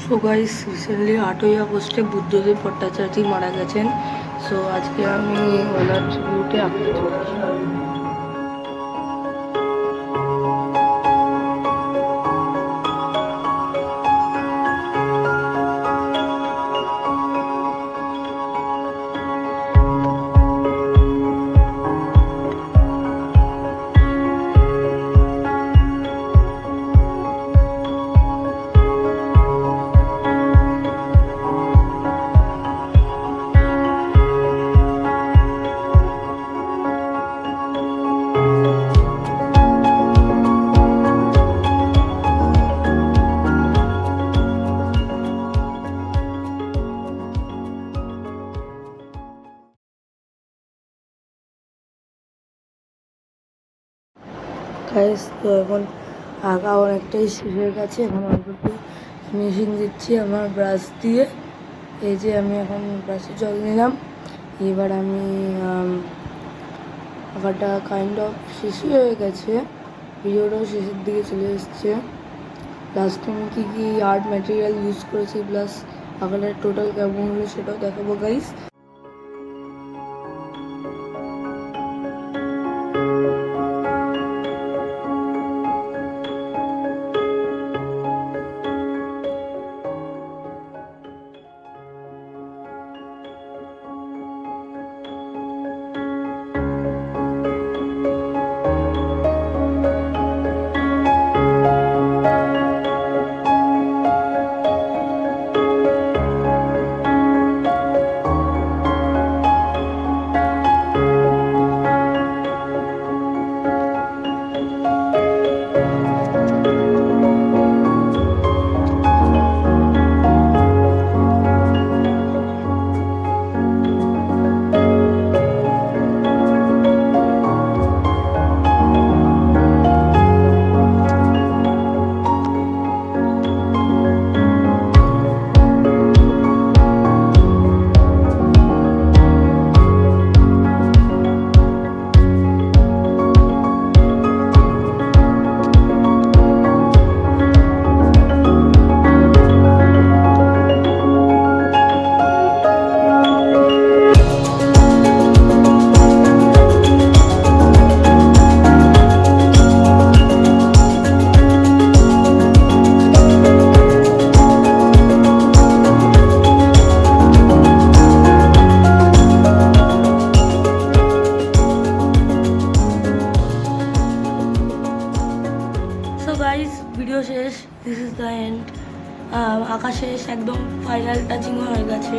So guys recently 8ই আগস্টে বুদ্ধদেব ভট্টাচার্য মারা গেছেন। সো আজকে আমি ওনার ট্রিবিউটে আঁকতে চলেছি। গাইস তো এখন আঁকা অনেকটাই শেষের কাছে। এখন অল্প ফিনিশিং দিচ্ছি আমার ব্রাশ দিয়ে। এই যে আমি এখন ব্রাশে জল নিলাম। এবার আমি আঁকাটা কাইন্ড অফ শেষই হয়ে গেছে, ভিডিওটাও শেষের দিকে চলে এসছে। লাস্টে আমি কী কী আর্ট ম্যাটেরিয়াল ইউজ করেছি প্লাস আঁকাটার টোটাল কেমন হলো সেটাও দেখাবো গাইস। গাইস ভিডিও শেষ, দিস ইজ দ্য এন্ড। আঁকা শেষ, একদম ফাইনাল টাচিং হয়ে গেছে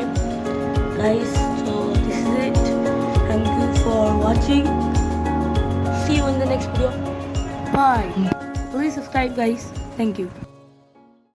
guys. So this is it, thank you for watching, see you in the next video, bye. Please subscribe guys, thank you.